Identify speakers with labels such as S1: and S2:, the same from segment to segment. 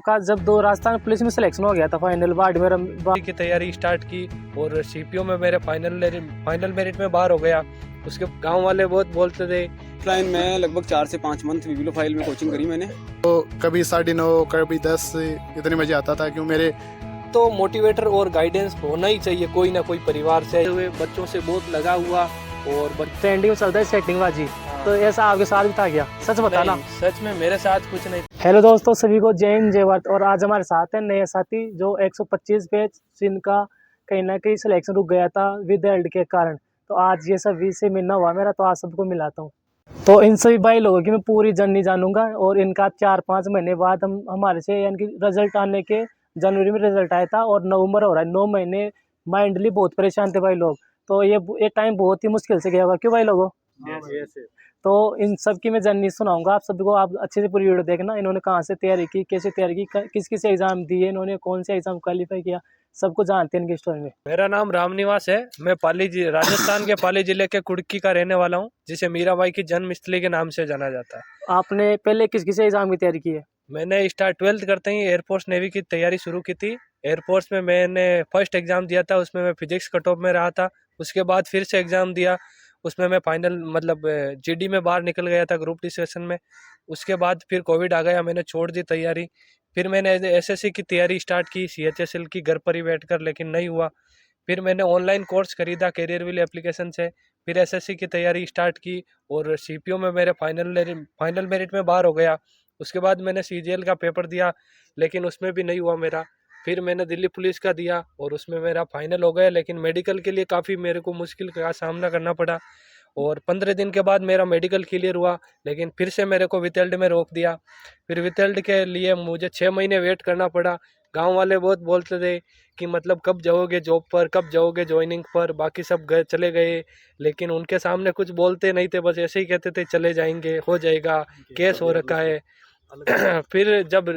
S1: आपका जब दो राजस्थान पुलिस में सिलेक्शन हो गया था फाइनल वार्ड में
S2: की तैयारी स्टार्ट की और सीपीओ में मेरे फाइनल मेरिट में बाहर हो गया। उसके गांव वाले बहुत बोलते थे।
S3: लाइन में लगभग 4 से 5 मंथ विविलो फाइल में कोचिंग करी मैंने।
S4: तो कभी 9:30 कभी 10 इतने बजे आता था, क्यों मेरे
S2: तो मोटिवेटर और गाइडेंस होना ही चाहिए कोई ना कोई परिवार से हुए बच्चों से बहुत लगा हुआ और
S1: ट्रेंडिंग में चलता है सेटिंग बाजी। तो ऐसा आपके साथ भी था क्या? सच बताना।
S2: सच में मेरे साथ कुछ नहीं।
S1: हेलो दोस्तों, सभी को जय हिंद जय भारत। और आज हमारे साथ है नए साथी जो 125 पे जिनका कहीं ना कहीं सिलेक्शन रुक गया था विद हेल्थ के कारण। तो आज ये सभी से मिलना हुआ मेरा, तो आज सबको मिलाता हूँ। तो इन सभी भाई लोगों की मैं पूरी जर्नी जानूंगा और इनका 4-5 महीने बाद हम हमारे से यानी कि रिजल्ट आने के जनवरी में रिजल्ट आया था और नवंबर हो रहा है। 9 महीने माइंडली बहुत परेशान थे भाई लोग। तो ये टाइम बहुत ही मुश्किल से गया होगा, क्यों भाई लोगों? तो इन सब की मैं जर्नी सुनाऊंगा आप सभी को। आप अच्छे से पूरी वीडियो देखना। इन्होंने कहाँ से तैयारी की, कैसे तैयारी की, किस किस एग्जाम दिए, इन्होंने कौन से एग्जाम क्वालिफाई किया, सबको जानते हैं इनकी स्टोरी में।
S2: मेरा नाम रामनिवास है। मैं राजस्थान के पाली जिले के कुड़की का रहने वाला हूँ, जिसे मीराबाई की जन्मस्थली के नाम से जाना जाता है।
S1: आपने पहले किस किस एग्जाम की तैयारी की है?
S2: मैंने 12th करते ही एयरफोर्स नेवी की तैयारी शुरू की थी। एयरफोर्स में मैंने फर्स्ट एग्जाम दिया था, उसमें मैं फिजिक्स कट ऑफ में रहा था। उसके बाद फिर से एग्जाम दिया, उसमें मैं फाइनल जीडी में बाहर निकल गया था ग्रुप डी सेशन में। उसके बाद फिर कोविड आ गया, मैंने छोड़ दी तैयारी। फिर मैंने एसएससी की तैयारी स्टार्ट की, सीएचएसएल की, घर पर ही बैठ कर, लेकिन नहीं हुआ। फिर मैंने ऑनलाइन कोर्स खरीदा कैरियरविल एप्लीकेशन से। फिर एसएससी की तैयारी स्टार्ट की और सीपीओ में मेरे फाइनल मेरिट में बाहर हो गया। उसके बाद मैंने सीजीएल का पेपर दिया, लेकिन उसमें भी नहीं हुआ मेरा। फिर मैंने दिल्ली पुलिस का दिया और उसमें मेरा फाइनल हो गया, लेकिन मेडिकल के लिए काफ़ी मेरे को मुश्किल का सामना करना पड़ा। और 15 दिन के बाद मेरा मेडिकल क्लियर हुआ, लेकिन फिर से मेरे को विथहेल्ड में रोक दिया। फिर विथहेल्ड के लिए मुझे 6 महीने वेट करना पड़ा। गांव वाले बहुत बोलते थे कि मतलब कब जाओगे जॉब पर, कब जाओगे ज्वाइनिंग पर। बाकी सब चले गए, लेकिन उनके सामने कुछ बोलते नहीं थे, बस ऐसे ही कहते थे चले जाएंगे, हो जाएगा, केस हो रखा है। फिर जब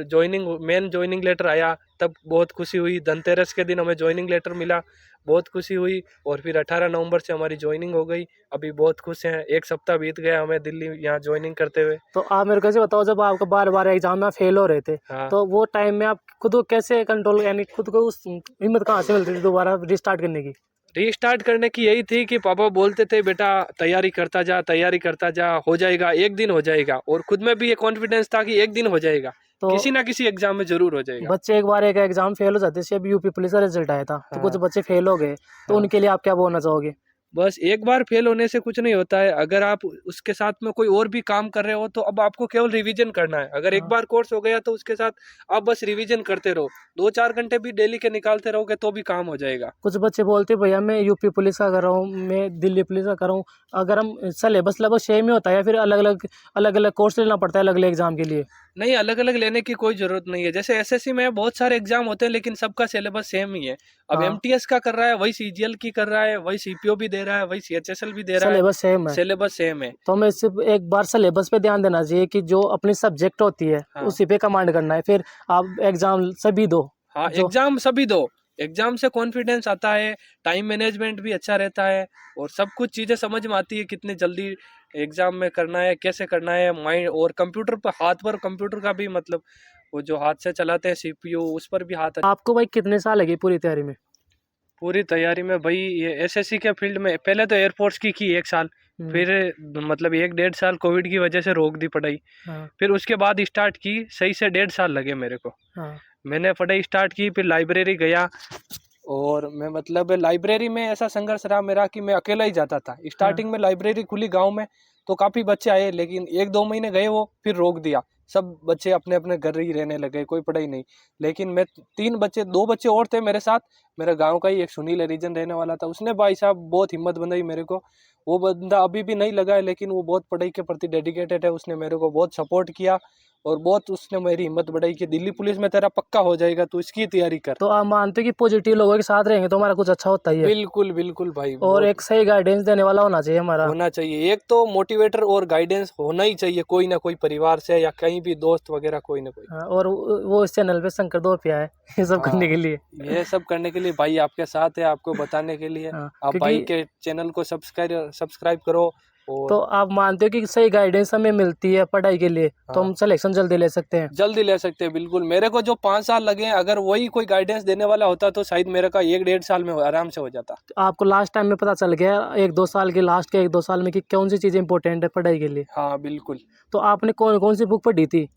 S2: मेन ज्वाइनिंग लेटर आया तब बहुत खुशी हुई। धनतेरस के दिन हमें ज्वाइनिंग लेटर मिला, बहुत खुशी हुई। और फिर 18 नवंबर से हमारी ज्वाइनिंग हो गई। अभी बहुत खुश हैं। 1 सप्ताह बीत गया हमें दिल्ली यहाँ ज्वाइनिंग करते हुए।
S1: तो आप मेरे को कैसे बताओ, जब आपका बार बार एग्जाम में फेल हो रहे थे,
S2: हाँ।
S1: तो वो टाइम में आप खुद को कैसे कंट्रोल, यानी खुद को उस हिम्मत कहाँ से मिलती थी दोबारा रिस्टार्ट करने की?
S2: रीस्टार्ट करने की यही थी कि पापा बोलते थे बेटा तैयारी करता जा, तैयारी करता जा, हो जाएगा, एक दिन हो जाएगा। और खुद में भी ये कॉन्फिडेंस था कि एक दिन हो जाएगा,
S1: तो
S2: किसी ना किसी एग्जाम में जरूर हो जाएगा।
S1: बच्चे एक बार एक एग्जाम फेल हो जाते, जैसे अभी यूपी पुलिस का रिजल्ट आया था, तो
S2: हाँ।
S1: कुछ बच्चे फेल हो गए, तो
S2: हाँ।
S1: उनके लिए आप क्या बोलना चाहोगे?
S2: बस एक बार फेल होने से कुछ नहीं होता है। अगर आप उसके साथ में कोई और भी काम कर रहे हो तो अब आपको केवल रिवीजन करना है। अगर एक
S1: हाँ।
S2: बार कोर्स हो गया तो उसके साथ आप बस रिवीजन करते रहो। 2-4 घंटे भी डेली के निकालते रहोगे तो भी काम हो जाएगा।
S1: कुछ बच्चे बोलते भैया मैं यूपी पुलिस का कर रहा हूँ, मैं दिल्ली पुलिस का कर रहा हूँ। अगर हम सिलेबस लगभग सेम ही होता है या फिर अलग अलग कोर्स लेना पड़ता है अलग अलग एग्जाम के लिए?
S2: नहीं, अलग अलग लेने की कोई जरूरत नहीं है। जैसे एसएससी में बहुत सारे एग्जाम होते हैं, लेकिन सबका सिलेबस सेम ही है। अब
S1: हाँ।
S2: एमटीएस का कर रहा है वही सीजीएल की कर रहा है, वही सीपीओ भी दे रहा है, वही सीएचएसएल भी दे रहा है,
S1: सिलेबस सेम है।
S2: सिलेबस सेम है।
S1: तो हमें सिर्फ एक बार सिलेबस पे ध्यान देना चाहिए कि जो अपनी सब्जेक्ट होती है
S2: हाँ।
S1: उसी पे कमांड करना है, फिर आप एग्जाम सभी दो।
S2: हाँ,
S1: जो
S2: एग्जाम सभी दो। एग्जाम से कॉन्फिडेंस आता है, टाइम मैनेजमेंट भी अच्छा रहता है और सब कुछ चीज़ें समझ में आती है कितने जल्दी एग्जाम में करना है, कैसे करना है। माइंड और कंप्यूटर पर, हाथ पर कंप्यूटर का भी मतलब वो जो हाथ से चलाते हैं सीपीयू, उस पर भी हाथ।
S1: आपको भाई कितने साल लगे पूरी तैयारी में?
S2: पूरी तैयारी में भाई ये एसएससी के फील्ड में पहले तो एयरफोर्स की 1 साल, फिर मतलब 1-1.5 साल कोविड की वजह से रोक दी पढ़ाई।
S1: हाँ।
S2: फिर उसके बाद स्टार्ट की, सही से 1.5 साल लगे मेरे को।
S1: हाँ।
S2: मैंने पढ़ाई स्टार्ट की, फिर लाइब्रेरी गया और मैं मतलब लाइब्रेरी में ऐसा संघर्ष रहा मेरा कि मैं अकेला ही जाता था। स्टार्टिंग में लाइब्रेरी खुली गांव में तो काफ़ी बच्चे आए, लेकिन 1-2 महीने गए वो, फिर रोक दिया। सब बच्चे अपने अपने घर ही रहने लगे, कोई पढ़ाई नहीं। लेकिन मैं 2 बच्चे और थे मेरे साथ। मेरे गांव का ही एक सुनील हरिजन रहने वाला था, उसने भाई साहब बहुत हिम्मत बंधाई मेरे को। वो बंदा अभी भी नहीं लगा है, लेकिन वो बहुत पढ़ाई के प्रति डेडिकेटेड है। उसने मेरे को बहुत सपोर्ट किया और बहुत उसने मेरी हिम्मत बढ़ाई कि दिल्ली पुलिस में तेरा पक्का हो जाएगा, तो इसकी तैयारी कर।
S1: तो आप मानते हो कि पॉजिटिव लोगों के साथ रहेंगे तो हमारा कुछ अच्छा होता ही है?
S2: बिल्कुल बिल्कुल भाई।
S1: और एक सही गाइडेंस देने वाला होना चाहिए हमारा।
S2: होना चाहिए। एक तो मोटिवेटर और गाइडेंस होना ही चाहिए, कोई ना कोई परिवार से या कहीं भी दोस्त वगैरह कोई ना कोई।
S1: हाँ, और वो इस चैनल पे शंकर दो पिया है ये सब करने के लिए।
S2: ये सब करने के लिए भाई आपके साथ है, आपको बताने के लिए।
S1: हाँ,
S2: आप भाई के चैनल को सब्सक्राइब करो, और
S1: तो आप मानते हो कि सही गाइडेंस हमें मिलती है पढ़ाई के लिए तो हम सिलेक्शन जल्दी ले सकते हैं?
S2: जल्दी ले सकते हैं बिल्कुल। मेरे को जो 5 साल लगे हैं, अगर वही कोई गाइडेंस देने वाला होता तो शायद मेरे का 1-1.5 साल में आराम से हो जाता।
S1: तो आपको लास्ट टाइम में पता चल गया 1-2 साल के लास्ट के 1-2 साल में कि कौन सी चीज़ें इंपॉर्टेंट है पढ़ाई के लिए?
S2: हाँ बिल्कुल।
S1: तो आपने कौन कौन सी बुक पढ़ी थी?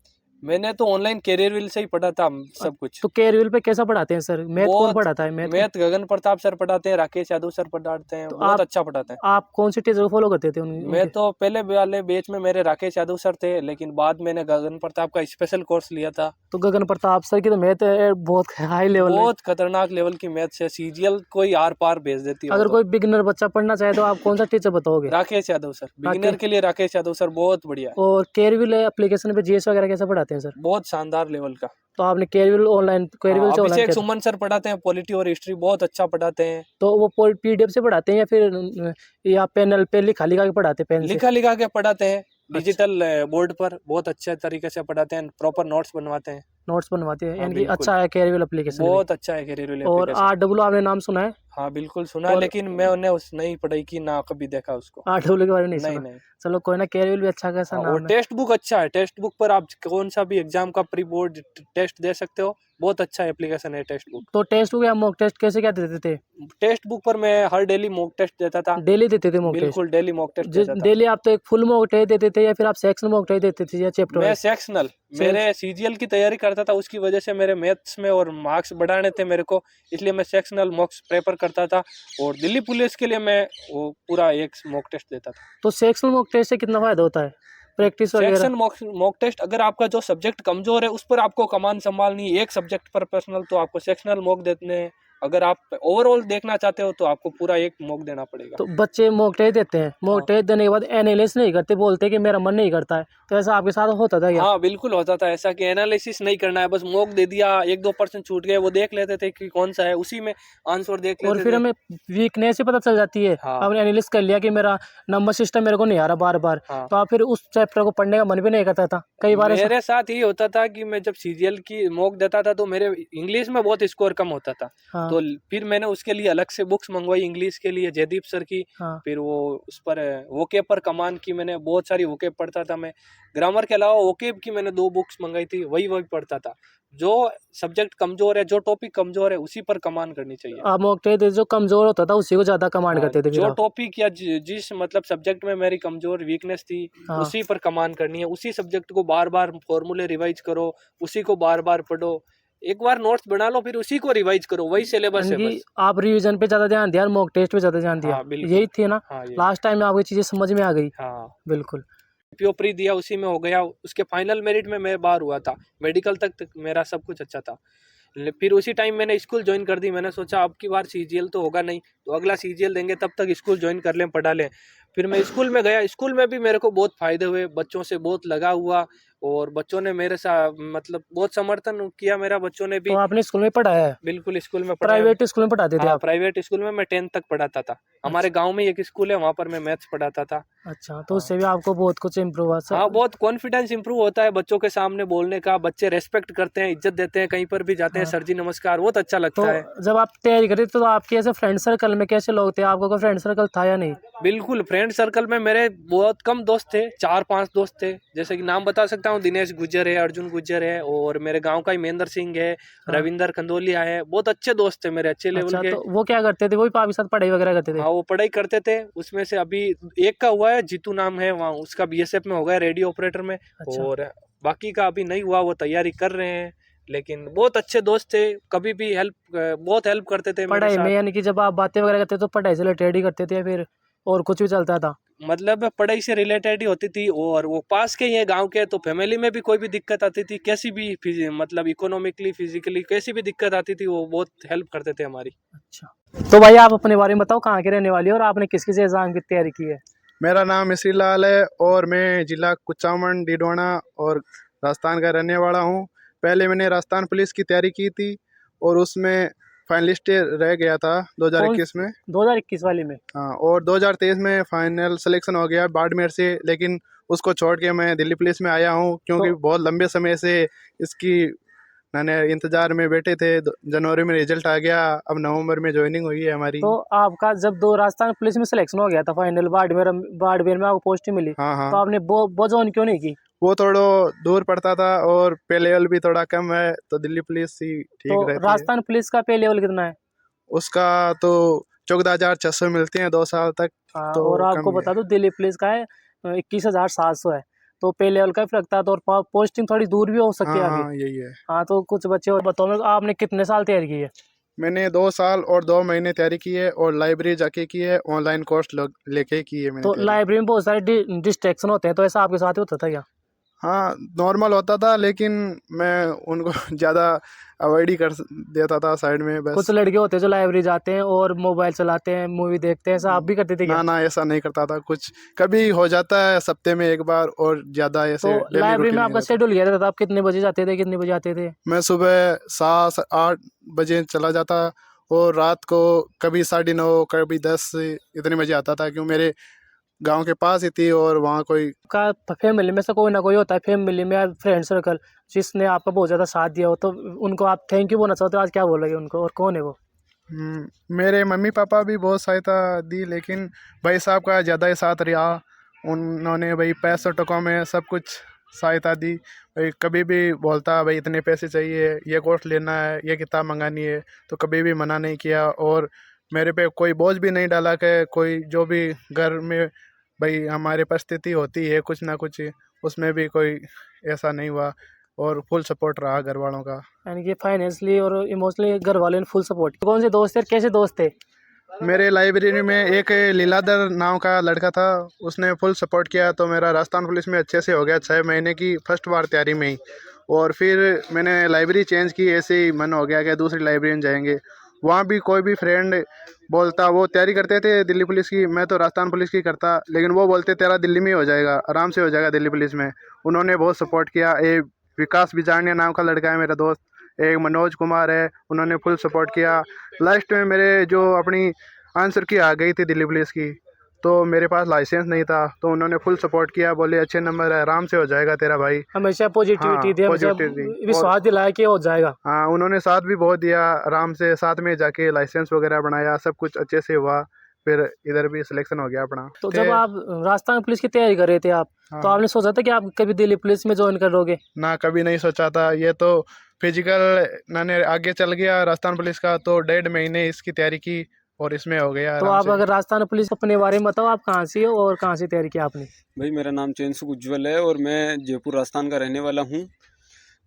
S2: मैंने तो ऑनलाइन कैरियर व्हील से ही पढ़ा था सब कुछ।
S1: तो कैरियर पे कैसा पढ़ाते हैं सर? मैथ कौन
S2: बहुत
S1: पढ़ाता है? मैथ
S2: मैथ गगन प्रताप सर पढ़ाते हैं, राकेश यादव सर पढ़ाते हैं,
S1: तो
S2: बहुत
S1: आप
S2: अच्छा पढ़ाते हैं।
S1: आप कौन सी टीचर को फॉलो करते थे
S2: मैं तो पहले वाले बैच में मेरे राकेश यादव सर थे, लेकिन बाद मैंने गगन प्रताप का स्पेशल कोर्स लिया था।
S1: तो गगन प्रताप सर की तो मैथ बहुत हाई लेवल है।
S2: बहुत खतरनाक लेवल की मैथ से सीजीएल कोई आर पार भेज देती है।
S1: अगर
S2: वो
S1: कोई बिगिनर बच्चा पढ़ना चाहे तो आप कौन सा टीचर बताओगे?
S2: राकेश यादव सर, बिगिनर के लिए राकेश यादव सर बहुत बढ़िया है।
S1: और कैरियर एप्लीकेशन पे जीएस वगैरह कैसा पढ़ाते हैं सर?
S2: बहुत शानदार लेवल का।
S1: तो आपने कैरियर ऑनलाइन कैरियर से ऑनलाइन
S2: अभिषेक
S1: किया था?
S2: सुमन सर पढ़ाते हैं, पॉलिटी और हिस्ट्री बहुत अच्छा पढ़ाते हैं।
S1: तो वो पीडीएफ से पढ़ाते हैं या फिर या पैनल पे लिखा लिखा के पढ़ाते हैं पेन से?
S2: लिखा लिखा के पढ़ाते हैं, डिजिटल बोर्ड पर बहुत अच्छे तरीके से पढ़ाते हैं, प्रॉपर नोट्स बनवाते हैं।
S1: नोट्स बनवाते हैं,
S2: हाँ,
S1: यानी कि
S2: बिल्कुल।
S1: अच्छा है कैरियर एप्लीकेशन।
S2: बहुत अच्छा है कैरियर
S1: और
S2: एप्लीकेशन।
S1: आरडब्ल्यू आपने नाम सुना है?
S2: हाँ बिल्कुल सुना है,
S1: और
S2: लेकिन मैं उन्हें उस नहीं पढ़ाई की, ना कभी देखा उसको।
S1: आरडब्ल्यू के बारे में नहीं
S2: नहीं
S1: सुना?
S2: नहीं।
S1: चलो कोई ना, कैरियर भी अच्छा खासा
S2: हाँ,
S1: नाम
S2: और
S1: है।
S2: टेक्स्ट बुक अच्छा है, टेक्स्ट बुक पर आप कौन सा भी एग्जाम का प्री बोर्ड टेस्ट दे सकते हो, बहुत अच्छा एप्लीकेशन है टेक्स्ट बुक।
S1: तो टेस्ट बुक या मॉक टेस्ट कैसे क्या देते थे?
S2: टेक्स्ट बुक पर मैं हर डेली मॉक टेस्ट देता था।
S1: डेली देते थे मॉक टेस्ट?
S2: बिल्कुल डेली मॉक टेस्ट देता था।
S1: डेली आप तो एक फुल मॉक टेस्ट देते थे या फिर आप सेक्शन मॉक टेस्ट देते थे या चैप्टर
S2: मैं
S1: वाइज?
S2: सेक्शनल, मेरे सीजीएल की तैयारी करता था, उसकी वजह से मेरे मैथ्स में और मार्क्स बढ़ाने थे मेरे को, इसलिए मैं सेक्शनल मॉक्स प्रेफर करता था। और दिल्ली पुलिस के लिए मैं वो पूरा एक मॉक टेस्ट देता था।
S1: तो सेक्शनल मॉक टेस्ट से कितना फायदा होता है? प्रैक्टिस वगैरह?
S2: सेक्शन मॉक टेस्ट, अगर आपका जो सब्जेक्ट कमजोर है उस पर आपको कमान संभालनी है, एक सब्जेक्ट पर पर्सनल, तो आपको सेक्शनल मॉक देने हैं। अगर आप ओवरऑल देखना चाहते हो तो आपको पूरा एक मॉक देना पड़ेगा।
S1: तो बच्चे मॉक टेस्ट देते हैं, मॉक
S2: हाँ।
S1: टेस्ट देने के बाद एनालिसिस नहीं करते, बोलते हैं कि मेरा मन नहीं करता है, तो ऐसा आपके साथ होता था क्या?
S2: हाँ बिल्कुल होता था ऐसा कि एनालिसिस नहीं करना है, बस मॉक दे दिया, 1-2% छूट गए, वो देख लेते थे कि कौन सा है, उसी में आंसर देख
S1: और
S2: लेते
S1: फिर
S2: थे।
S1: हमें वीकनेस ही पता चल जाती है।
S2: हाँ।
S1: आपने एनालिसिस कर लिया कि मेरा नंबर सिस्टम मेरे को नहीं आ रहा बार बार,
S2: हाँ।
S1: तो आप फिर उस चैप्टर को पढ़ने का मन भी नहीं करता था कई बार ऐसा?
S2: मेरे साथ यही होता था कि मैं जब सीजीएल की मॉक देता था तो मेरे इंग्लिश में बहुत स्कोर कम होता था।
S1: हाँ।
S2: तो फिर मैंने उसके लिए अलग से बुक्स मंगवाई इंग्लिश के लिए, जयदीप सर की।
S1: हाँ।
S2: फिर वो उस पर वोकेब पर कमान की, मैंने बहुत सारी वोकेब पढ़ता था मैं। ग्रामर के अलावा वोकेब की मैंने 2 बुक्स मंगाई थी, वही पढ़ता था। जो सब्जेक्ट कमजोर है, जो टॉपिक कमजोर है, उसी पर कमान करनी चाहिए।
S1: आप मॉक टेस्ट जो कमजोर होता था उसी को ज्यादा कमांड
S2: हाँ,
S1: करते थे फिर
S2: जो
S1: आप?
S2: टॉपिक या जिस मतलब सब्जेक्ट में मेरी कमजोर वीकनेस थी,
S1: हाँ।
S2: उसी पर कमान करनी है। उसी सब्जेक्ट को बार बार फॉर्मूले रिवाइज करो, उसी को बार बार पढ़ो, एक बार नोट्स बना लो, फिर उसी को रिवाइज करो, वही सिलेबस है
S1: यानी कि
S2: बस।
S1: आप रिवीजन पे ज्यादा ध्यान दिया और मॉक टेस्ट पे ज्यादा ध्यान दिया।
S2: हाँ, बिल्कुल।
S1: यही थी ना?
S2: हाँ, ये।
S1: लास्ट टाइम में आपको चीजें समझ में आ गई?
S2: हाँ,
S1: बिल्कुल।
S2: पीओ प्री दिया, उसी में हो गया। उसके फाइनल मेरिट में मैं बाहर हुआ था, मेडिकल तक मेरा सब कुछ अच्छा था। फिर उसी टाइम मैंने स्कूल ज्वाइन कर दी। मैंने सोचा अब की बार सीजीएल तो होगा नहीं, तो अगला सीजीएल देंगे, तब तक स्कूल ज्वाइन कर लें, पढ़ा लें। फिर मैं स्कूल में गया, स्कूल में भी मेरे को बहुत फायदे हुए, बच्चों से बहुत लगा हुआ, और बच्चों ने मेरे साथ मतलब बहुत समर्थन किया मेरा, बच्चों ने भी।
S1: तो आपने स्कूल में पढ़ाया है?
S2: बिल्कुल स्कूल में पढ़ा है।
S1: प्राइवेट स्कूल में पढ़ाते थे
S2: हाँ,
S1: आप?
S2: प्राइवेट स्कूल में मैं 10th तक पढ़ाता था। हमारे गांव में एक स्कूल है, वहाँ पर मैं मैथ्स पढ़ाता था।
S1: अच्छा, तो उससे भी आपको बहुत कुछ इम्प्रूव हुआ सर?
S2: हाँ, बहुत कॉन्फिडेंस इंप्रूव होता है बच्चों के सामने बोलने का, बच्चे रेस्पेक्ट करते हैं, इज्जत देते हैं, कहीं पर भी जाते हैं
S1: हाँ।
S2: सर जी नमस्कार, बहुत अच्छा
S1: तो
S2: लगता है।
S1: जब आप तैयारी करते थे तो आपके ऐसे फ्रेंड सर्कल में कैसे लोग थे? आपका कोई फ्रेंड सर्कल था या नहीं?
S2: बिल्कुल, फ्रेंड सर्कल में मेरे बहुत कम दोस्त थे, 4-5 दोस्त थे। जैसे कि नाम बता सकता हूँ, दिनेश गुज्जर है, अर्जुन गुज्जर है, और मेरे गांव का ही महेंद्र सिंह है,
S1: हाँ।
S2: रविंदर कंदोलिया है, बहुत अच्छे दोस्त थे मेरे, अच्छे लेवल
S1: अच्छा,
S2: के।
S1: तो वो क्या करते थे? वो भी आपके साथ पढ़ाई वगैरह करते थे?
S2: हाँ, वो पढ़ाई करते थे। उसमें से अभी एक का हुआ है, जीतू नाम है, वहाँ उसका बीएसएफ में हो गया, रेडियो ऑपरेटर में।
S1: अच्छा।
S2: और बाकी का अभी नहीं हुआ, वो तैयारी कर रहे हैं। लेकिन बहुत अच्छे दोस्त थे, कभी भी बहुत हेल्प करते थे मेरे
S1: पढ़ाई में,
S2: साथ।
S1: यानी कि जब आप बातें वगैरह करते तो पढ़ाई से रिलेटेड ही करते थे या फिर और कुछ भी चलता था?
S2: मतलब पढ़ाई से रिलेटेड ही होती थी, और वो पास के ही है गांव के, तो फैमिली में भी कोई भी दिक्कत आती थी, कैसी भी मतलब इकोनॉमिकली फिजिकली कैसी भी दिक्कत आती थी, वो बहुत हेल्प करते थे हमारी।
S1: अच्छा, तो भाई आप अपने बारे में बताओ, कहाँ के रहने वाले हो और आपने किस किस एग्जाम की तैयारी की है?
S4: मेरा नाम मिश्री लाल है और मैं जिला कुचामन डीडवाना और राजस्थान का रहने वाला हूँ। पहले मैंने राजस्थान पुलिस की तैयारी की थी और उसमें फाइनलिस्ट रह गया था 2021 में।
S1: 2021 वाली में?
S4: हाँ, और 2023 में फाइनल सिलेक्शन हो गया बाड़मेर से, लेकिन उसको छोड़ के मैं दिल्ली पुलिस में आया हूँ क्योंकि
S1: तो-
S4: बहुत लंबे समय से इसकी मैंने इंतजार में बैठे थे। जनवरी में रिजल्ट आ गया, अब नवंबर में ज्वाइनिंग हुई है हमारी।
S1: तो आपका जब दो राजस्थान पुलिस में सिलेक्शन हो गया था फाइनल, बाड़मेर में आपको पोस्टिंग मिली,
S4: हाँ
S1: तो
S4: हाँ,
S1: आपने वो ज्वाइन क्यों नहीं की?
S4: वो थोड़ा दूर पड़ता था और पे लेवल भी थोड़ा कम है, तो दिल्ली पुलिस ही ठीक
S1: तो
S4: रहती है।
S1: राजस्थान पुलिस का पे लेवल कितना है?
S4: उसका तो 14,600 मिलते हैं 2 साल तक।
S1: हाँ,
S4: तो
S1: और
S4: कम
S1: आपको
S4: ही है।
S1: बता दूं दिल्ली पुलिस का है 21,700 है। तो पे लेवल का ही फर्क था, तो और पोस्टिंग थोड़ी दूर भी हो सकती
S4: हाँ
S1: है आगे।
S4: हाँ, यही है।
S1: हाँ, तो कुछ बच्चे और बताओ मेरे को, आपने कितने साल तैयारी की है?
S4: मैंने 2 साल और 2 महीने तैयारी की है, और लाइब्रेरी जाके की है, ऑनलाइन कोर्स लेके की है मैंने
S1: तो
S4: तैयारी।
S1: लाइब्रेरी में बहुत सारे डिस्ट्रैक्शन होते हैं, तो ऐसा आपके साथ ही होता था क्या?
S4: हाँ, नॉर्मल होता था, लेकिन मैं उनको ज़्यादा अवॉइड ही कर देता था साइड में
S1: कुछ
S4: बस।
S1: लड़के होते हैं जो लाइब्रेरी जाते हैं और मोबाइल चलाते हैं, मूवी देखते हैं, ऐसा आप भी करते थे क्या?
S4: ना ना, ऐसा नहीं करता था। कुछ कभी हो जाता है हफ्ते में एक बार, और ज़्यादा
S1: तो
S4: ऐसे डेली
S1: लाइब्रेरी
S4: रूटीन
S1: में
S4: नहीं
S1: आपका
S4: रहता।
S1: शेड्यूल क्या रहता था? आप कितने बजे जाते थे, कितने बजे आते थे?
S4: मैं सुबह 7-8 बजे चला जाता, और रात को कभी 9:30 कभी 10 इतने बजे आता था, क्यों मेरे गांव के पास ही थी, और वहाँ कोई।
S1: का फैमिली में से कोई ना कोई होता है, फैमिली में या फ्रेंड सर्कल, जिसने आपका बहुत ज़्यादा साथ दिया हो, तो उनको आप थैंक यू बोलना चाहते हो, आज क्या बोलोगे उनको, और कौन है वो?
S4: मेरे मम्मी पापा भी बहुत सहायता दी, लेकिन भाई साहब का ज़्यादा ही साथ रहा। उन्होंने भाई पैसों टकों में सब कुछ सहायता दी। भाई कभी भी बोलता भाई इतने पैसे चाहिए, ये कोर्स लेना है, ये किताब मंगानी है, तो कभी भी मना नहीं किया, और मेरे पे कोई बोझ भी नहीं डाला कि कोई जो भी घर में भाई हमारी परिस्थिति होती है कुछ ना कुछ, उसमें भी कोई ऐसा नहीं हुआ, और फुल सपोर्ट रहा घर वालों का।
S1: यानी कि फाइनेंशियली और इमोशनली घर वाले ने फुल सपोर्ट। कौन से दोस्त थे, कैसे दोस्त थे?
S4: मेरे लाइब्रेरी में एक लीलाधर नाम का लड़का था, उसने फुल सपोर्ट किया, तो मेरा राजस्थान पुलिस में अच्छे से हो गया 6 महीने की फर्स्ट बार तैयारी में ही। और फिर मैंने लाइब्रेरी चेंज की, ऐसे ही मन हो गया कि दूसरी लाइब्रेरी में जाएंगे। वहाँ भी कोई भी फ्रेंड बोलता, वो तैयारी करते थे दिल्ली पुलिस की, मैं तो राजस्थान पुलिस की करता, लेकिन वो बोलते तेरा दिल्ली में ही हो जाएगा, आराम से हो जाएगा दिल्ली पुलिस में। उन्होंने बहुत सपोर्ट किया। विकास बिजारनिया नाम का लड़का है मेरा दोस्त, एक मनोज कुमार है, उन्होंने फुल सपोर्ट किया। लास्ट में मेरे जो अपनी आंसर की आ गई थी दिल्ली पुलिस की, तो मेरे पास लाइसेंस नहीं था, तो उन्होंने फुल सपोर्ट किया, बोले अच्छे नंबर है, आराम से हो जाएगा तेरा भाई।
S1: हमेशा पॉजिटिविटी
S4: हाँ,
S1: दी, हमेशा
S4: पॉजिटिव।
S1: विश्वास दिलाया कि हो जाएगा।
S4: हाँ, उन्होंने साथ भी बहुत दिया, आराम से साथ में जाके लाइसेंस वगैरह बनाया, सब कुछ अच्छे से हुआ। फिर इधर भी सिलेक्शन हो गया अपना।
S1: तो जब आप राजस्थान पुलिस की तैयारी कर रहे थे आप, तो
S4: हाँ,
S1: आपने सोचा था कि आप कभी दिल्ली पुलिस में ज्वाइन करोगे?
S4: ना कभी नहीं सोचा था। ये तो फिजिकल मैंने आगे चल गया राजस्थान पुलिस का, तो 1.5 महीने इसकी तैयारी की, और इसमें हो गया
S1: तो
S4: आराम
S1: आप
S4: से।
S1: अगर राजस्थान पुलिस अपने बारे में बताओ, आप कहाँ से हो और कहाँ से तैयारी की आपने?
S3: भाई मेरा नाम चैनसुख उज्ज्वल है और मैं जयपुर राजस्थान का रहने वाला हूँ।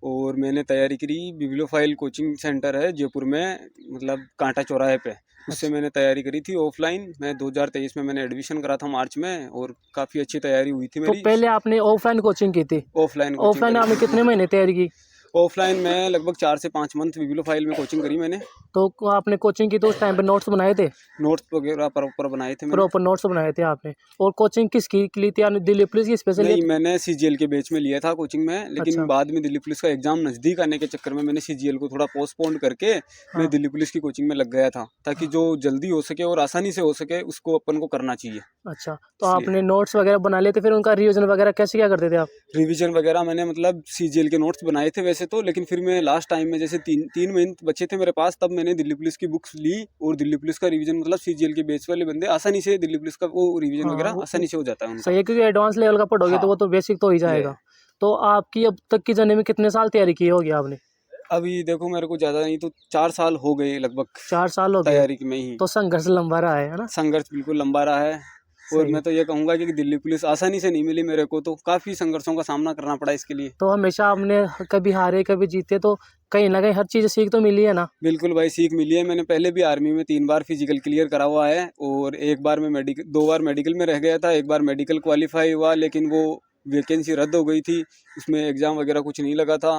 S3: और मैंने तैयारी करी बिब्लियोफाइल कोचिंग सेंटर है जयपुर में, मतलब कांटा चौराहे पे, उससे मैंने तैयारी करी थी ऑफलाइन। मैं 2023 में मैंने एडमिशन करा था मार्च में, और काफ़ी अच्छी तैयारी हुई थी
S1: तो
S3: मेरी।
S1: पहले आपने ऑफलाइन कोचिंग की थी?
S3: ऑफलाइन कोचिंग
S1: ऑफलाइन आपने कितने महीने तैयारी की?
S3: ऑफलाइन में लगभग 4 से 5 मंथ बिब्लियोफाइल में कोचिंग करी मैंने।
S1: तो आपने कोचिंग की तो उस टाइम पे नोट्स बनाए थे?
S3: नोट्स वगैरह प्रॉपर बनाए थे मैंने।
S1: प्रॉपर नोट्स बनाए थे आपने? और कोचिंग किसकी ली थी आपने? दिल्ली पुलिस की स्पेशल?
S3: नहीं, मैंने सीजीएल के बैच में लिया था कोचिंग में, लेकिन
S1: अच्छा।
S3: बाद में दिल्ली पुलिस का एग्जाम नज़दीक आने के चक्कर में मैंने सीजीएल को थोड़ा पोस्टपोन करके
S1: हाँ।
S3: मैं दिल्ली पुलिस की कोचिंग में लग गया था, ताकि जो जल्दी हो सके और आसानी से हो सके उसको अपन को करना चाहिए।
S1: अच्छा, तो आपने नोट्स वगैरह बना लिए थे, फिर उनका रिवीजन वगैरह कैसे क्या करते थे आप?
S3: रिवीजन वगैरह मैंने मतलब सीजीएल के नोट्स बनाए थे वैसे तो, लेकिन फिर मैं लास्ट टाइम में जैसे तीन महीने बचे थे मेरे पास, तब मैंने दिल्ली पुलिस की बुक्स ली और दिल्ली पुलिस का रिवीजन, मतलब सीजीएल के बेस वाले बंदे आसानी से दिल्ली पुलिस का वो रिवीजन
S1: हाँ,
S3: वगैरह आसानी से हो जाता है उनका।
S1: सही है, क्योंकि एडवांस लेवल का पढ़ोगे तो वो तो बेसिक तो हो ही जाएगा। तो आपकी अब तक की जर्नी में कितने साल तैयारी की होगी आपने?
S3: अभी देखो मेरे को ज़्यादा नहीं तो 4 साल हो गए लगभग
S1: 4 साल हो गए।
S3: तैयारी में ही।
S1: तो संघर्ष लंबा रहा है ना?
S3: संघर्ष बिल्कुल लंबा रहा है, और
S1: सही
S3: मैं
S1: है।
S3: तो ये कहूँगा कि दिल्ली पुलिस आसानी से नहीं मिली मेरे को, तो काफ़ी संघर्षों का सामना करना पड़ा इसके लिए।
S1: तो हमेशा आपने कभी हारे कभी जीते, तो कहीं ना कहीं हर चीज़ सीख तो मिली है ना?
S3: बिल्कुल भाई, सीख मिली है। मैंने पहले भी आर्मी में 3 बार फिजिकल क्लियर करा हुआ है, और एक बार मैं मेडिकल 2 बार मेडिकल में रह गया था, एक बार मेडिकल क्वालिफाई हुआ, लेकिन वो वैकेंसी रद्द हो गई थी, उसमें एग्ज़ाम वगैरह कुछ नहीं लगा था,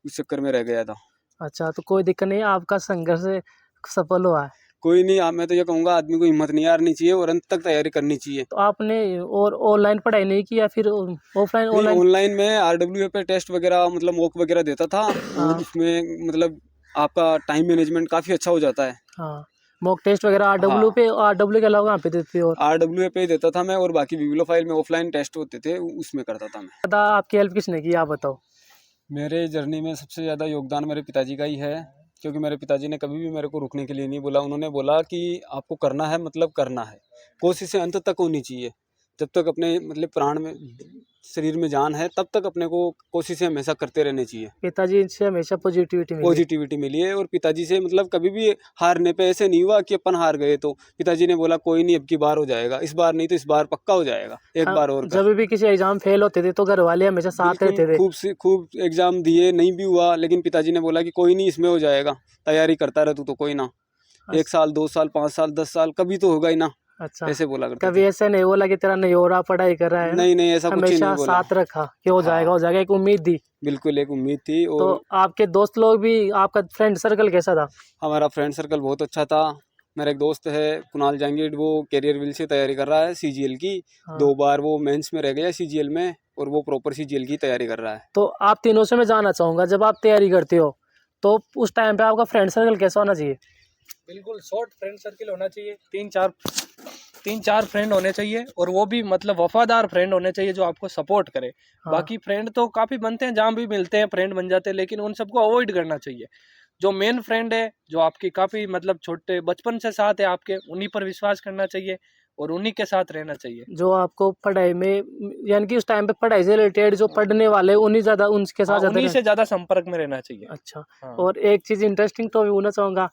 S3: उस चक्कर में रह गया था।
S1: अच्छा, तो कोई दिक्कत नहीं, आपका संघर्ष सफल हुआ है।
S3: कोई नहीं, मैं तो ये कहूँगा आदमी को हिम्मत नहीं हारनी चाहिए और अंत तक तैयारी करनी चाहिए।
S1: तो आपने और ऑनलाइन पढ़ाई नहीं की या फिर ऑफलाइन? ऑनलाइन
S3: ऑनलाइन में RWA पे टेस्ट वगैरह मतलब मॉक वगैरह देता था,
S1: हाँ।
S3: और उसमें मतलब आपका टाइम मैनेजमेंट काफ़ी अच्छा हो जाता है।
S1: हाँ, मॉक टेस्ट वगैरह आरडब्ल्यू पे, आरडब्ल्यू के अलावा कहाँ पे देते हो? और
S3: RWA पे देता था मैं, और बाकी बिब्लियोफाइल में ऑफलाइन टेस्ट होते थे उसमें करता था मैं।
S1: ज़्यादा आपकी हेल्प किसने की, आप बताओ?
S3: मेरे जर्नी में सबसे ज़्यादा योगदान मेरे पिताजी का ही है, क्योंकि मेरे पिताजी ने कभी भी मेरे को रुकने के लिए नहीं बोला। उन्होंने बोला कि आपको करना है मतलब करना है, कोशिशें अंत तक होनी चाहिए। जब तक अपने मतलब प्राण में शरीर में जान है तब तक अपने को कोशिशें हमेशा करते रहने चाहिए।
S1: पिताजी से हमेशा पॉजिटिविटी मिली।
S3: पॉजिटिविटी मिली है, और पिताजी से मतलब कभी भी हारने पे ऐसे नहीं हुआ कि अपन हार गए। तो पिताजी ने बोला कोई नहीं, अब की बार हो जाएगा, इस बार नहीं तो इस बार पक्का हो जाएगा, एक बार और कर।
S1: जब भी किसी एग्जाम फेल होते थे तो घर वाले हमेशा साथ रहते थे।
S3: खूब एग्जाम दिए, नहीं भी हुआ, लेकिन पिताजी ने बोला कि कोई नहीं, इसमें हो जाएगा, तैयारी करता रह तू, तो कोई ना, 1 साल 2 साल 5 साल 10 साल कभी तो होगा ही ना।
S1: अच्छा,
S3: ऐसे बोला करते
S1: कभी ऐसे नहीं बोला कि तेरा नहीं हो रहा, पढ़ाई कर रहा है?
S3: नहीं, ऐसा कुछ ही नहीं
S1: हमेशा
S3: बोला।
S1: साथ रखा कि हो जाएगा, हो जाएगा, एक उम्मीद दी।
S3: बिल्कुल, एक उम्मीद थी।
S1: तो
S3: और
S1: आपके दोस्त लोग भी, आपका फ्रेंड सर्कल कैसा था?
S3: हमारा फ्रेंड सर्कल बहुत अच्छा था। मेरा एक दोस्त है कुणाल जहांगीर, वो कैरियर विल से तैयारी कर रहा है सीजीएल की।
S1: हाँ।
S3: 2 बार वो मेंस में रह गया सीजीएल में, और वो प्रॉपर सीजीएल की तैयारी कर रहा है।
S1: तो आप तीनों से मैं जानना चाहूंगा, जब आप तैयारी करते हो तो उस टाइम पे आपका फ्रेंड सर्कल कैसा होना चाहिए?
S2: बिल्कुल शॉर्ट फ्रेंड सर्किल होना चाहिए, 3-4 फ्रेंड होने चाहिए, और वो भी मतलब वफादार फ्रेंड होने चाहिए जो आपको सपोर्ट करे।
S1: हाँ।
S2: बाकी फ्रेंड तो काफ़ी बनते हैं, जहाँ भी मिलते हैं फ्रेंड बन जाते हैं, लेकिन उन सबको अवॉइड करना चाहिए। जो मेन फ्रेंड है, जो आपकी काफ़ी मतलब छोटे बचपन से साथ है आपके, उन्हीं पर विश्वास करना चाहिए और उन्हीं के साथ रहना चाहिए।
S1: जो आपको पढ़ाई में, यानी कि उस टाइम पे पढ़ाई से रिलेटेड जो पढ़ने वाले उन्हीं ज़्यादा, उनके साथ ज़्यादा
S2: उन्हीं से ज़्यादा संपर्क में रहना चाहिए।
S1: अच्छा।
S2: हाँ।
S1: और एक चीज़ इंटरेस्टिंग तो भी होना चाहूँगा,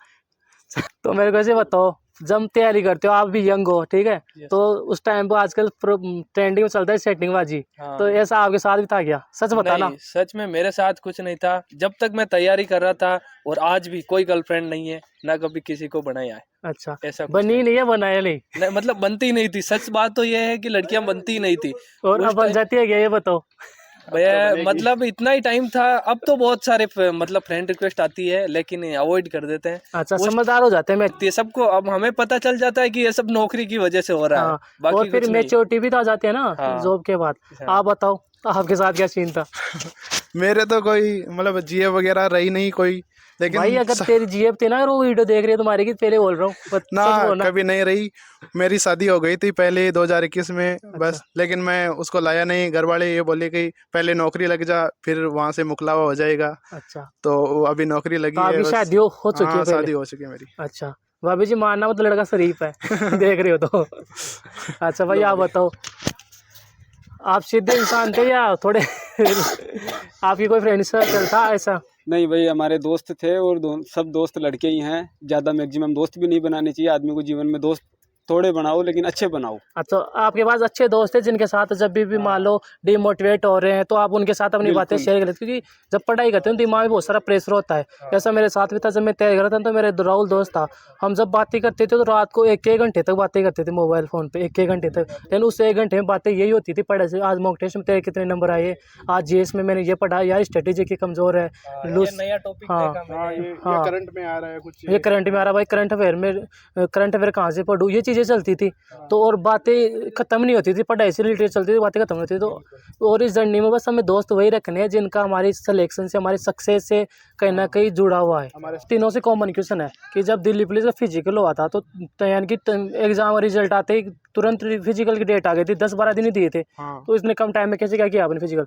S1: तो मेरे को ऐसे बताओ, जब तैयारी करते हो, आप भी यंग हो, ठीक है,
S2: Yes.
S1: तो उस टाइम पे आजकल ट्रेंडिंग में चलता है सेटिंग बाजी,
S2: हाँ।
S1: तो ऐसा आपके साथ भी था क्या? सच बताना।
S2: नहीं, सच में मेरे साथ कुछ नहीं था जब तक मैं तैयारी कर रहा था, और आज भी कोई गर्लफ्रेंड नहीं है, ना कभी किसी को बनाया है।
S1: अच्छा,
S2: ऐसा कुछ
S1: बनी नहीं है, बनाया नहीं,
S2: नहीं, मतलब बनती नहीं थी। सच बात तो ये है कि लड़कियां बनती नहीं थी
S1: और
S2: उस
S1: अब बन
S2: टाइम।
S1: जाती है क्या, ये बताओ?
S2: भैया मतलब इतना ही टाइम था, अब तो बहुत सारे मतलब फ्रेंड रिक्वेस्ट आती है, लेकिन अवॉइड कर देते हैं।
S1: अच्छा,
S2: उस-
S1: समझदार हो जाते हैं मैं।
S2: ये सबको अब हमें पता चल जाता है कि ये सब नौकरी की वजह से हो रहा है,
S1: हाँ,
S2: बाकी
S1: और फिर
S2: कुछ नहीं।
S1: मैच्योरिटी भी तो आ जाती है ना
S2: हाँ।
S1: जॉब के बाद।
S2: हाँ।
S1: आप बताओ, आपके साथ क्या सीन था?
S4: मेरे तो कोई मतलब जीए वगैरह रही नहीं कोई, लेकिन
S1: भाई अगर तेरी जीएफ थी ना, अगर वो वीडियो देख रही है तुम्हारी की, पहले बोल रहा हूँ, सच
S4: ना
S1: बोलना।
S4: कभी नहीं रही। मेरी शादी हो गई थी पहले 2021 में बस, लेकिन मैं उसको लाया नहीं। घर वाले ये बोले कि पहले नौकरी लग जा, फिर वहां से मुखलावा हो जाएगा।
S1: अच्छा,
S4: तो अभी नौकरी लगी
S1: तो
S4: है
S1: अभी
S4: बस।
S1: शादी हो चुकी है
S4: हाँ,
S1: पहले?
S4: शादी हो चुकी है मेरी।
S1: अच्छा, भाभी जी मानना मतलब लड़का शरीफ है देख रही हो तो। अच्छा भाई, आप बताओ, आप सीधे इंसान थे या थोड़े आपकी कोई फ्रेंड सर्कल था ऐसा?
S3: नहीं भाई, हमारे दोस्त थे, और सब दोस्त लड़के ही हैं। ज़्यादा मैक्सिमम दोस्त भी नहीं बनाने चाहिए आदमी को जीवन में। दोस्त थोड़े बनाओ, लेकिन अच्छे बनाओ।
S1: अच्छा, आपके पास अच्छे दोस्त हैं जिनके साथ जब भी मान लो डिमोटिवेट हो रहे हैं तो आप उनके साथ अपनी बातें
S3: बिल्कुल।
S1: शेयर कर लेते, क्योंकि जब पढ़ाई करते हैं तो दिमाग में बहुत सारा प्रेशर होता है। ऐसा मेरे साथ भी था, जब मैं तैयारी कर रहा था तो मेरे राहुल दोस्त था, हम जब बातें करते थे तो रात को 1-1 घंटे तक बातें करते थे मोबाइल फ़ोन पे, 1-1 घंटे तक। लेकिन उस 1 घंटे में बातें यही होती थी पढ़ाई से, आज मॉक टेस्ट में तेरे कितने नंबर आए, आज जीएस में मैंने ये पढ़ा, यार स्ट्रेटेजी की कमज़ोर है,
S2: ये नया टॉपिक
S1: हाँ।
S2: देखा मैंने।
S1: हाँ।
S4: करंट में आ रहा है कुछ।
S1: ये करंट में आ रहा, भाई करंट अफेयर कहाँ से पढ़ूँ, ये चीज़ें चलती थी। तो और बातें ख़त्म नहीं होती थी, पढ़ाई से रिलेटेड चलती थी, बातें ख़त्म होती थी। तो और इस जर्नी में बस हमें दोस्त वही रखने हैं जिनका हमारी सिलेक्शन से, हमारी सक्सेस से कहीं ना कहीं जुड़ा हुआ है। तीनों से कॉमन क्वेश्चन है कि जब दिल्ली पुलिस का फिजिकल हुआ था, तो यानी कि एग्जाम रिजल्ट आते ही तुरंत फिजिकल की डेट आ गई थी, 10-12 दिन ही दिए थे। तो इसने कम टाइम में कैसे क्या किया आपने फिजिकल?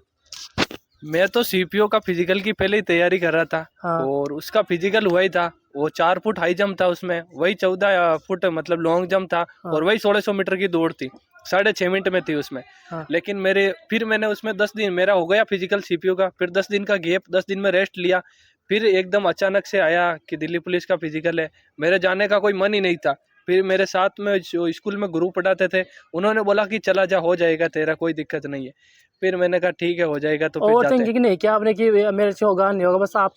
S2: मैं तो सीपीओ का फिजिकल की पहले ही तैयारी कर रहा था।
S1: हाँ।
S2: और उसका फिजिकल हुआ ही था, वो 4 फुट हाई जंप था, उसमें वही 14 फुट मतलब लॉन्ग जंप था।
S1: हाँ।
S2: और वही 1600 मीटर की दौड़ थी, 6.5 मिनट में थी उसमें।
S1: हाँ।
S2: लेकिन फिर मैंने उसमें 10 दिन मेरा हो गया फिजिकल सीपीओ का, फिर 10 दिन का गैप, 10 दिन में रेस्ट लिया। फिर एकदम अचानक से आया कि दिल्ली पुलिस का फिजिकल है, मेरे जाने का कोई मन ही नहीं था। फिर मेरे साथ में जो स्कूल में गुरु पढ़ाते थे, उन्होंने बोला कि चला जा, हो जाएगा तेरा, कोई दिक्कत नहीं है। फिर मैंने कहा ठीक है, हो जाएगा। तो फिर
S1: ओवर
S2: जाते।
S1: थिंकिंग नहीं किया आपने कि मेरे से होगा नहीं होगा, बस आप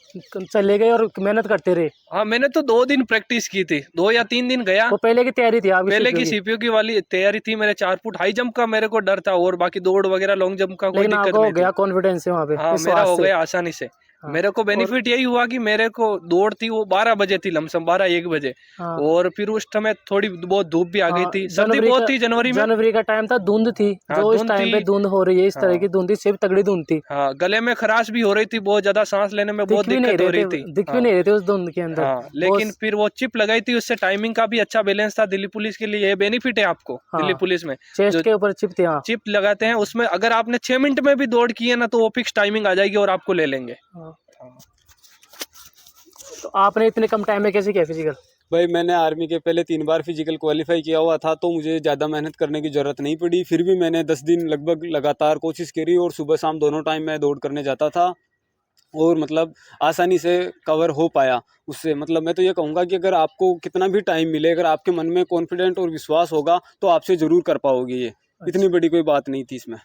S1: चले गए और मेहनत करते रहे?
S2: हाँ, मैंने तो 2 दिन प्रैक्टिस की थी, 2 या 3 दिन गया।
S1: वो पहले की तैयारी थी आपकी?
S2: पहले
S1: CPO
S2: की सीपीओ की वाली तैयारी थी। मेरे 4 फुट हाई जंप का मेरे को डर था, और बाकी दौड़ वगैरह लॉन्ग जंप का कोई
S1: लेकिन
S2: दिक्कत
S1: आपको हो
S2: नहीं
S1: गया
S2: थी।
S1: कॉन्फिडेंस है वहाँ पे?
S2: हाँ, मेरा
S1: विश्वास
S2: हो
S1: से?
S2: गया आसानी से।
S1: हाँ।
S2: मेरे को बेनिफिट यही हुआ कि मेरे को दौड़ थी वो 12 बजे थी, लमसम 12-1 बजे।
S1: हाँ।
S2: और फिर उस समय थोड़ी बहुत धूप भी आ गई
S1: हाँ,
S2: थी, सर्दी बहुत थी जनवरी में।
S1: जनवरी का टाइम था, धुंध थी,
S2: हाँ,
S1: जो इस
S2: धुंध
S1: टाइम पे
S2: थी।
S1: धुंध हो रही है, इस तरह
S2: हाँ।
S1: की धुंध थी, सिर्फ तगड़ी धुंध थी।
S2: हाँ, गले में खराश भी हो रही थी बहुत ज्यादा, सांस लेने में बहुत
S1: दिख भी नहीं
S2: दिक्कत हो
S1: रहे
S2: रही
S1: थे,
S2: थी।
S1: दिख भी
S2: हाँ।
S1: नहीं रहे थे उस धुंध के अंदर।
S2: हाँ, लेकिन फिर वो चिप लगाई थी, उससे टाइमिंग का भी अच्छा बैलेंस था। दिल्ली पुलिस के लिए ये बेनिफिट है आपको।
S1: हाँ।
S2: दिल्ली पुलिस में
S1: चेस्ट
S2: जो
S1: के ऊपर चिप थी। हाँ।
S2: चिप लगाते हैं, उसमें अगर आपने 6 मिनट में भी दौड़ की है ना, तो वो फिक्स टाइमिंग आ जाएगी और आपको ले लेंगे।
S1: हाँ। तो आपने इतने कम टाइम में कैसे किया फिजिकल?
S3: भाई मैंने आर्मी के पहले 3 बार फिजिकल क्वालिफाई किया हुआ था, तो मुझे ज़्यादा मेहनत करने की ज़रूरत नहीं पड़ी। फिर भी मैंने 10 दिन लगभग लगातार कोशिश करी और सुबह शाम दोनों टाइम मैं दौड़ करने जाता था और मतलब आसानी से कवर हो पाया उससे। मतलब मैं तो ये कहूँगा कि अगर आपको कितना भी टाइम मिले, अगर आपके मन में कॉन्फिडेंट और विश्वास होगा तो आपसे ज़रूर कर पाओगे ये। इतनी बड़ी कोई बात नहीं थी इसमें।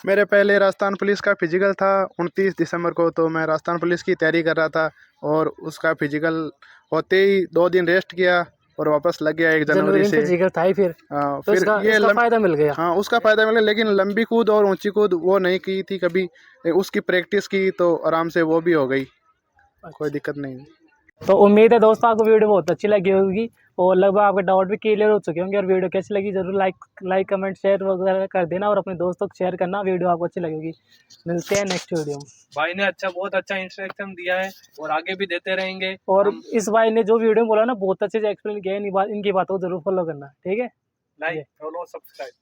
S4: मेरे पहले राजस्थान पुलिस का फिजिकल था 29 दिसंबर को, तो मैं राजस्थान पुलिस की तैयारी कर रहा था और उसका फिजिकल होते ही 2 दिन रेस्ट किया और वापस लग गया 1 जनवरी
S1: में
S4: से।
S1: फिजिकल था ही फिर।
S4: हाँ,
S1: तो
S4: फिर
S1: इसका फायदा मिल गया।
S4: हाँ, उसका फायदा मिला, लेकिन लंबी कूद और ऊंची कूद वो नहीं की थी कभी। उसकी प्रैक्टिस की तो आराम से वो भी हो गई, कोई दिक्कत नहीं।
S1: तो उम्मीद है दोस्तों आपको वीडियो बहुत अच्छी लगी होगी और लगभग आपके डाउट भी क्लियर हो चुके होंगे। और वीडियो कैसी लगी जरूर लाइक कमेंट शेयर वगैरह कर देना और अपने दोस्तों को शेयर करना, वीडियो आपको अच्छी लगेगी। मिलते हैं नेक्स्ट वीडियो में।
S2: भाई ने बहुत अच्छा इंस्ट्रक्शन दिया है और आगे भी देते रहेंगे।
S1: और इस भाई ने जो वीडियो में बोला ना, बहुत अच्छे से एक्सप्लेन किया है। इनकी बातों को जरूर फॉलो करना, ठीक है।
S2: Like follow subscribe.